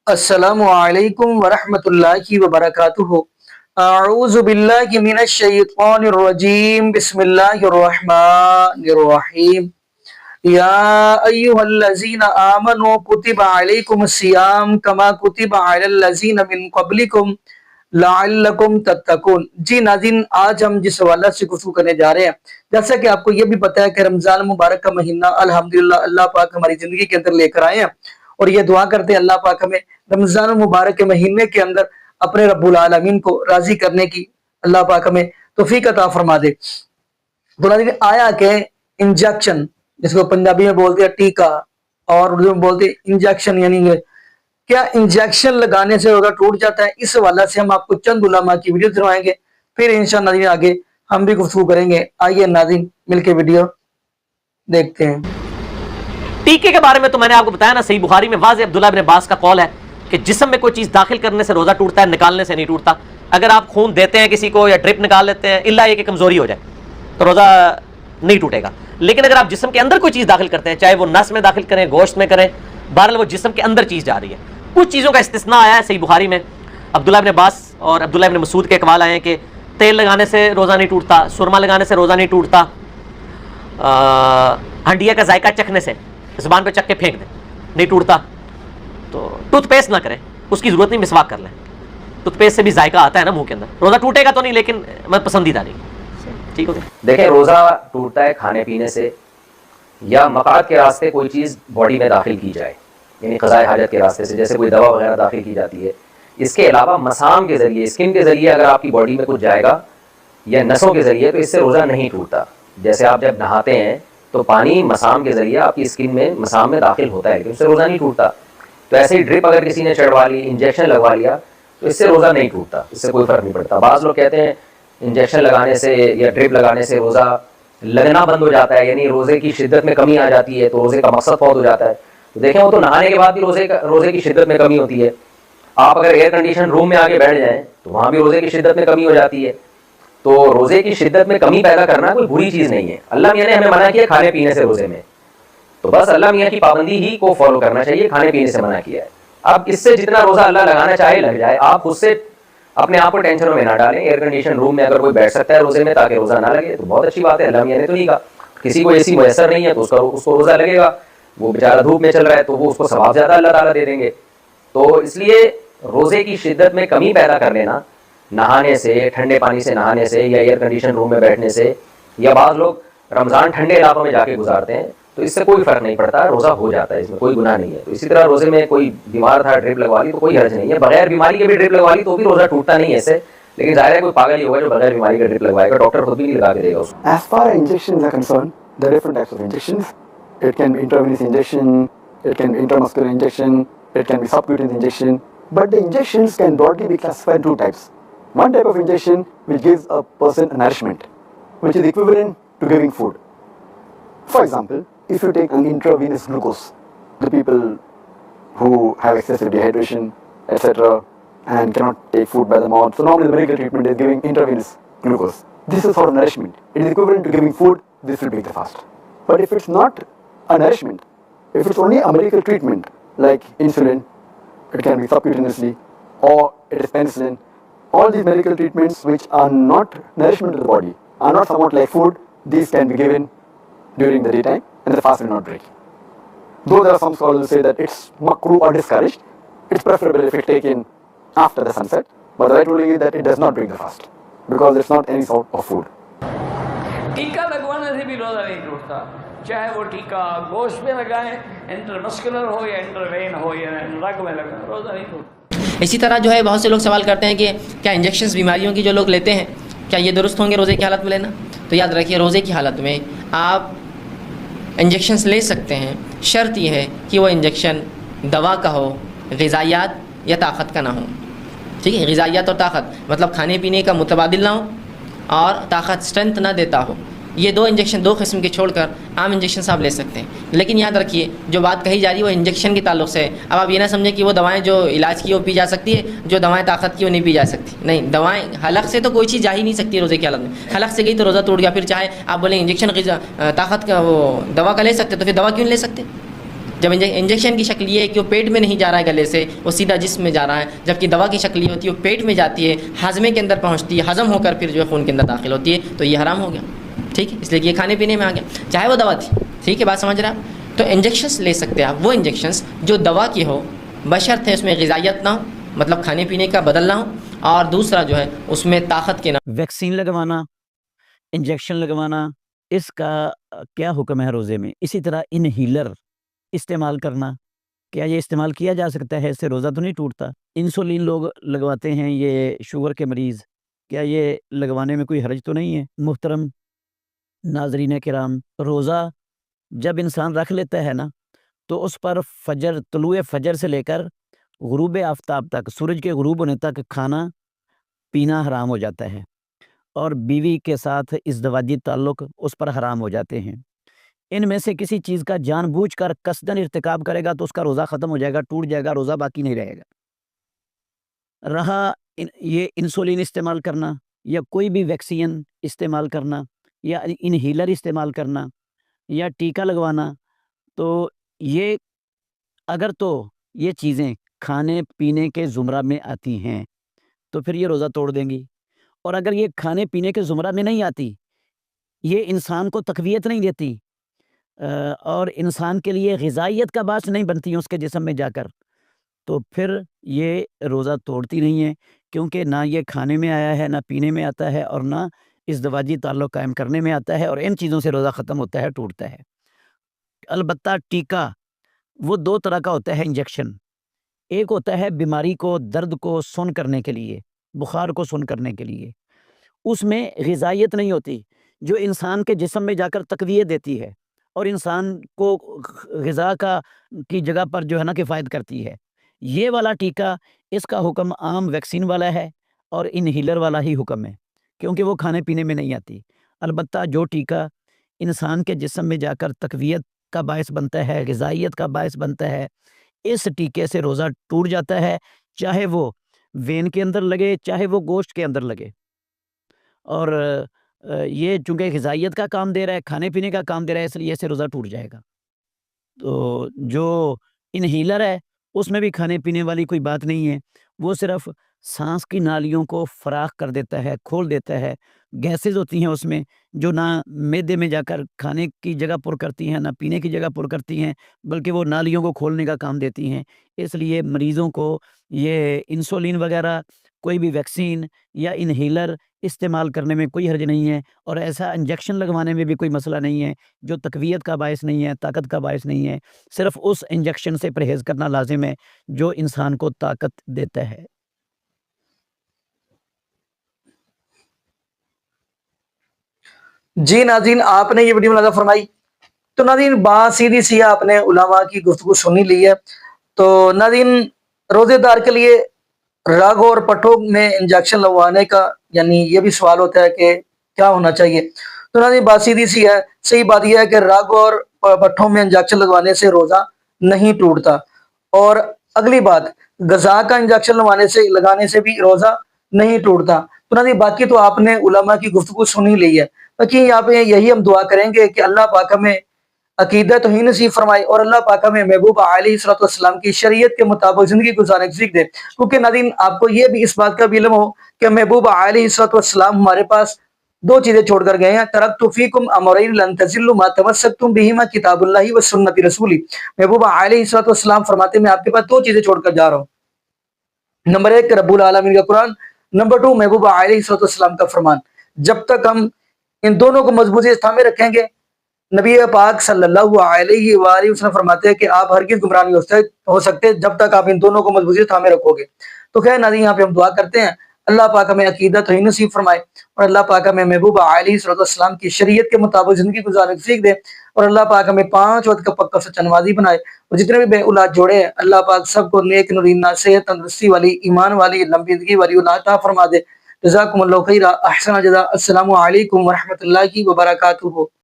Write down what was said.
السلام علیکم ورحمۃ اللہ وبرکاتہ۔ اعوذ باللہ من الشیطان الرجیم، بسم اللہ الرحمن الرحیم۔ یا ایہا الذین آمنوا کتب علیکم الصیام کما کتب علی الذین من قبلکم لعلکم تتقون۔ جی ناظرین، آج ہم جس حوالہ سے گفتگو کرنے جا رہے ہیں، جیسا کہ آپ کو یہ بھی پتہ ہے کہ رمضان مبارک کا مہینہ الحمدللہ اللہ پاک ہماری زندگی کے اندر لے کر آئے ہیں، اور یہ دعا کرتے ہیں اللہ پاک ہمیں رمضان المبارک کے مہینے کے اندر اپنے رب العالمین کو راضی کرنے کی اللہ پاک ہمیں توفیق عطا فرما دے۔ تو ناظرین، آیا کہ انجیکشن، جس کو پنجابی میں بولتے ہیں ٹیکا اور اردو میں بولتے ہیں انجیکشن، یعنی کیا انجیکشن لگانے سے روزہ ٹوٹ جاتا ہے؟ اس حوالے سے ہم آپ کو چند علماء کی ویڈیو دکھوائیں گے، پھر انشاءاللہ ناظرین آگے ہم بھی گفتگو کریں گے۔ آئیے ناظرین مل کے ویڈیو دیکھتے ہیں۔ ٹیکے کے بارے میں تو میں نے آپ کو بتایا نا، صحیح بخاری میں واضح عبداللہ ابن عباس کا قول ہے کہ جسم میں کوئی چیز داخل کرنے سے روزہ ٹوٹتا ہے، نکالنے سے نہیں ٹوٹتا۔ اگر آپ خون دیتے ہیں کسی کو یا ڈرپ نکال لیتے ہیں، الا یہ کہ کمزوری ہو جائے تو روزہ نہیں ٹوٹے گا۔ لیکن اگر آپ جسم کے اندر کوئی چیز داخل کرتے ہیں، چاہے وہ نس میں داخل کریں، گوشت میں کریں، بہرحال وہ جسم کے اندر چیز جا رہی ہے۔ کچھ چیزوں کا استثناء آیا ہے صحیح بخاری میں، عبداللہ ابن عباس اور عبداللہ ابن مسعود کے اقوال آئے ہیں کہ تیل لگانے سے روزہ نہیں ٹوٹتا، سرما لگانے سے روزہ نہیں ٹوٹتا، ہنڈیا کا ذائقہ چکھنے سے، زبان پہ چکھ کے پھینک دیں، نہیں ٹوٹتا۔ تو ٹوتھ پیسٹ نہ کریں، اس کی ضرورت نہیں، مسواک کر لیں۔ ٹوتھ پیسٹ سے بھی ذائقہ آتا ہے نا منہ کے اندر، روزہ ٹوٹے گا تو نہیں، لیکن میں پسندیدہ نہیں۔ ٹھیک ہو گیا؟ دیکھیں، روزہ ٹوٹتا ہے کھانے پینے سے یا مقعد کے راستے کوئی چیز باڈی میں داخل کی جائے، یعنی قضائے حاجت کے راستے سے، جیسے کوئی دوا وغیرہ داخل کی جاتی ہے۔ اس کے علاوہ مسام کے ذریعے، اسکن کے ذریعے اگر آپ کی باڈی میں کچھ جائے گا یا نسوں کے ذریعے، تو اس سے روزہ نہیں ٹوٹتا۔ جیسے آپ جب نہاتے ہیں تو پانی مسام کے ذریعے آپ کی اسکن میں، مسام میں داخل ہوتا ہے، لیکن اس سے روزہ نہیں ٹوٹتا۔ تو ایسے ہی ڈرپ اگر کسی نے چڑھوا لی، انجیکشن لگوا لیا، تو اس سے روزہ نہیں ٹوٹتا، اس سے کوئی فرق نہیں پڑتا۔ بعض لوگ کہتے ہیں انجیکشن لگانے سے یا ڈرپ لگانے سے روزہ لگنا بند ہو جاتا ہے، یعنی روزے کی شدت میں کمی آ جاتی ہے، تو روزے کا مقصد فوت ہو جاتا ہے۔ تو دیکھیں، وہ تو نہانے کے بعد بھی روزے کی شدت میں کمی ہوتی ہے۔ آپ اگر ایئر کنڈیشن روم میں آگے بیٹھ جائیں تو وہاں بھی روزے کی شدت میں کمی ہو جاتی ہے۔ تو روزے کی شدت میں کمی پیدا کرنا کوئی بری چیز نہیں ہے۔ اللہ میاں نے ہمیں منع کیا کھانے پینے سے روزے میں، تو بس اللہ میاں کی پابندی ہی کو فالو کرنا چاہیے، کھانے پینے سے منع کیا ہے۔ اب اس سے جتنا روزہ اللہ لگانا چاہے لگ جائے، آپ خود سے اپنے آپ کو ٹینشنوں میں نہ ڈالیں۔ ایئر کنڈیشن روم میں اگر کوئی بیٹھ سکتا ہے روزے میں تاکہ روزہ نہ لگے تو بہت اچھی بات ہے، اللہ میاں نے تو نہیں کہا۔ کسی کو ایسی میسر نہیں ہے تو اس کو روزہ لگے گا، وہ بیچارہ دھوپ میں چل رہا ہے تو وہ اس کو ثواب زیادہ اللہ تعالیٰ دے دیں گے۔ تو اس لیے روزے کی شدت میں کمی پیدا کر لینا، نہانے سے، ٹھنڈے پانی سے نہانے سے یا ایئر کنڈیشن روم میں بیٹھنے سے، یا بعض لوگ رمضان ٹھنڈے علاقوں میں جا کے گزارتے ہیں، تو اس سے کوئی فرق نہیں پڑتا، روزہ ہو جاتا ہے، اس میں کوئی گناہ نہیں ہے۔ تو اسی طرح روزے میں کوئی بیمار تھا، ڈرپ لگوا لی تو کوئی حرج نہیں ہے، بغیر بیماری کے بھی ڈرپ لگوا لی تو بھی روزہ ٹوٹتا نہیں ہے اس سے۔ لیکن ظاہر ہے کوئی پاگل ہی ہوگا جو بغیر بیماری کا ڈرپ لگوائے گا، ڈاکٹر خود بھی نہیں لگا کے دے گا اس کو۔ As far as injections are concerned, there are different types of injections. It can be intravenous injection, it can be intramuscular injection, it can be subcutaneous injection. But the injections can broadly be classified in two types. One type of injection which gives a person a nourishment, which is equivalent to giving food. For example, if you take an intravenous glucose, the people who have excessive dehydration, etc., and cannot take food by the mouth, so normally the medical treatment is giving intravenous glucose. This is sort of nourishment. It is equivalent to giving food. This will break the fast. But if it's not a nourishment, if it's only a medical treatment like insulin, it can be subcutaneously, or it is penicillin, all these medical treatments which are not nourishment to the body, are not somewhat like food, these can be given during the daytime and the fast will not break. Though there are some scholars who say that it's makruh or discouraged, it's preferable if it's taken after the sunset, but the right ruling is that it does not break the fast because it's not any sort of food. ٹیکا لگوانے سے بھی روزہ نہیں ٹوٹتا، چاہے وہ ٹیکا گوشت میں لگائیں، انٹرمسکولر ہو یا انٹروین ہو یا رگ میں لگائیں، روزہ نہیں ٹوٹتا۔ اسی طرح جو ہے بہت سے لوگ سوال کرتے ہیں کہ کیا انجیکشنز بیماریوں کی جو لوگ لیتے ہیں کیا یہ درست ہوں گے روزے کی حالت میں لینا؟ تو یاد رکھیے، روزے کی حالت میں آپ انجیکشنز لے سکتے ہیں، شرط یہ ہے کہ وہ انجیکشن دوا کا ہو، غذائیات یا طاقت کا نہ ہو۔ ٹھیک ہے، غذائیات اور طاقت مطلب کھانے پینے کا متبادل نہ ہو اور طاقت اسٹرینتھ نہ دیتا ہو۔ یہ دو انجیکشن، دو قسم کے چھوڑ کر عام انجیکشن آپ لے سکتے ہیں۔ لیکن یاد رکھیے، جو بات کہی جا رہی ہے وہ انجیکشن کے تعلق سے ہے۔ اب آپ یہ نہ سمجھیں کہ وہ دوائیں جو علاج کی وہ پی جا سکتی ہے، جو دوائیں طاقت کی وہ نہیں پی جا سکتی۔ نہیں، دوائیں حلق سے تو کوئی چیز جا ہی نہیں سکتی روزے کی حالت میں۔ حلق سے گئی تو روزہ ٹوٹ گیا۔ پھر چاہے آپ بولیں انجیکشن طاقت کا وہ دوا کا لے سکتے، تو پھر دوا کیوں نہیں لے سکتے؟ جب انجیکشن کی شکل یہ ہے کہ وہ پیٹ میں نہیں جا رہا ہے گلے سے، وہ سیدھا جسم میں جا رہا ہے، جبکہ دوا کی شکل یہ ہوتی ہے وہ پیٹ میں جاتی ہے، ہاضمے کے اندر پہنچتی ہے، ہضم ہو کر پھر جو ہے خون کے اندر داخل ہوتی ہے، تو یہ حرام ہو گیا، ٹھیک ہے، اس لیے کہ یہ کھانے پینے میں آ گیا، چاہے وہ دوا تھی، ٹھیک ہے، بات سمجھ رہے ہیں آپ؟ تو انجیکشنس لے سکتے ہیں آپ، وہ انجیکشنس جو دوا کی ہو، بشرط ہے اس میں غذائیت نہ ہو، مطلب کھانے پینے کا بدل نہ ہو، اور دوسرا جو ہے اس میں طاقت کے نہ ویکسین لگوانا، انجیکشن لگوانا، اس کا کیا حکم ہے روزے میں؟ اسی طرح انہیلر استعمال کرنا، کیا یہ استعمال کیا جا سکتا ہے؟ اس سے روزہ تو نہیں ٹوٹتا؟ انسولین لوگ لگواتے ہیں، یہ شوگر کے مریض، کیا یہ لگوانے میں کوئی حرج تو نہیں ہے؟ محترم ناظرین کرام، روزہ جب انسان رکھ لیتا ہے نا تو اس پر طلوع فجر سے لے کر غروب آفتاب تک، سورج کے غروب ہونے تک کھانا پینا حرام ہو جاتا ہے، اور بیوی کے ساتھ ازدواجی تعلق اس پر حرام ہو جاتے ہیں۔ ان میں سے کسی چیز کا جان بوجھ کر قصداً ارتکاب کرے گا تو اس کا روزہ ختم ہو جائے گا، ٹوٹ جائے گا، روزہ باقی نہیں رہے گا۔ رہا یہ انسولین استعمال کرنا، یا کوئی بھی ویکسین استعمال کرنا، یا انہیلر استعمال کرنا، یا ٹیکہ لگوانا، تو یہ اگر تو یہ چیزیں کھانے پینے کے زمرہ میں آتی ہیں تو پھر یہ روزہ توڑ دیں گی، اور اگر یہ کھانے پینے کے زمرہ میں نہیں آتی، یہ انسان کو تقویت نہیں دیتی، اور انسان کے لیے غذائیت کا باعث نہیں بنتی ہیں اس کے جسم میں جا کر، تو پھر یہ روزہ توڑتی نہیں ہے، کیونکہ نہ یہ کھانے میں آیا ہے، نہ پینے میں آتا ہے، اور نہ ازدواجی تعلق قائم کرنے میں آتا ہے، اور ان چیزوں سے روزہ ختم ہوتا ہے، ٹوٹتا ہے۔ البتہ ٹیکہ وہ دو طرح کا ہوتا ہے، انجیکشن، ایک ہوتا ہے بیماری کو، درد کو سن کرنے کے لیے، بخار کو سن کرنے کے لیے، اس میں غذائیت نہیں ہوتی جو انسان کے جسم میں جا کر تقویت دیتی ہے اور انسان کو غذا کی جگہ پر جو ہے نا کفایت کرتی ہے۔ یہ والا ٹیکہ، اس کا حکم عام ویکسین والا ہے اور انہیلر والا ہی حکم ہے، کیونکہ وہ کھانے پینے میں نہیں آتی۔ البتہ جو ٹیکہ انسان کے جسم میں جا کر تقویت کا باعث بنتا ہے، غذائیت کا باعث بنتا ہے، اس ٹیکے سے روزہ ٹوٹ جاتا ہے، چاہے وہ وین کے اندر لگے، چاہے وہ گوشت کے اندر لگے، اور یہ چونکہ غذائیت کا کام دے رہا ہے، کھانے پینے کا کام دے رہا ہے، اس لیے سے روزہ ٹوٹ جائے گا۔ تو جو انہیلر ہے اس میں بھی کھانے پینے والی کوئی بات نہیں ہے، وہ صرف سانس کی نالیوں کو فراخ کر دیتا ہے، کھول دیتا ہے، گیسز ہوتی ہیں اس میں جو نہ معدے میں جا کر کھانے کی جگہ پر کرتی ہیں، نہ پینے کی جگہ پر کرتی ہیں، بلکہ وہ نالیوں کو کھولنے کا کام دیتی ہیں۔ اس لیے مریضوں کو یہ انسولین وغیرہ، کوئی بھی ویکسین یا انہیلر استعمال کرنے میں کوئی حرج نہیں ہے، اور ایسا انجیکشن لگوانے میں بھی کوئی مسئلہ نہیں ہے جو تقویت کا باعث نہیں ہے، طاقت کا باعث نہیں ہے، صرف اس انجیکشن سے پرہیز کرنا لازم ہے جو انسان کو طاقت دیتا ہے۔ جی ناظرین، آپ نے یہ ویڈیو ملاحظہ فرمائی، تو ناظرین بات سیدھی سی آپ نے علماء کی گفتگو سنی لی ہے۔ تو ناظرین روزے دار کے لیے رگ اور پٹھوں میں انجیکشن لگوانے کا یعنی یہ بھی سوال ہوتا ہے کہ کیا ہونا چاہیے۔ تو ناظرین بات سیدھی سی ہے، صحیح بات یہ ہے کہ رگ اور پٹھوں میں انجیکشن لگوانے سے روزہ نہیں ٹوٹتا، اور اگلی بات غذا کا انجیکشن لگانے سے بھی روزہ نہیں ٹوٹتا۔ تو ناظرین باقی تو آپ نے علماء کی گفتگو سنی لی ہے، باقی یہاں پہ یہی ہم دعا کریں گے کہ اللہ پاک ہمیں عقیدہ توحید نصیب فرمائے، اور اللہ پاک ہمیں محبوب علیہ الصلوۃ والسلام کی شریعت کے مطابق زندگی گزارنے کی سیکھ دے۔ کیونکہ ناظرین آپ کو یہ بھی اس بات کا بھی علم ہو کہ محبوب علیہ الصلوۃ والسلام ہمارے پاس دو چیزیں چھوڑ کر گئے ہیں، ترکت فیکم امرین لن تضلوا ما تمسکتم بہما کتاب اللہ و سنت رسولی۔ محبوب علیہ الصلوۃ والسلام فرماتے ہیں میں آپ کے پاس دو چیزیں چھوڑ کر جا رہا ہوں، نمبر 1 رب العالمین کا قرآن، نمبر 2 محبوب علیہ الصلوۃ والسلام کا فرمان۔ جب تک ہم ان دونوں کو مضبوطی سے تھامے رکھیں گے، نبی پاک صلی اللہ علیہ وآلہ وسلم فرماتے ہیں کہ آپ ہرگز گمراہ نہیں ہو سکتے جب تک آپ ان دونوں کو مضبوطی سے تھامے رکھو گے۔ تو خیر ناظرین یہاں پہ ہم دعا کرتے ہیں اللہ پاک ہمیں عقیدہ توحید نصیب فرمائے، اور اللہ پاک ہمیں محبوب علیہ الصلوۃ والسلام کی شریعت کے مطابق زندگی گزارنے کی سیکھ دے، اور اللہ پاک ہمیں 5 وقت کا پکا سچا نمازی بنائے، اور جتنے بھی بے اولاد جوڑے ہیں اللہ پاک سب کو نیک نورینہ صحت تندرستی والی، ایمان والی، لمبی زندگی والی اولاد عطا فرما دے۔ جزاکم اللہ خیرا، احسن الجزاء۔ السلام علیکم ورحمۃ اللہ وبرکاتہ۔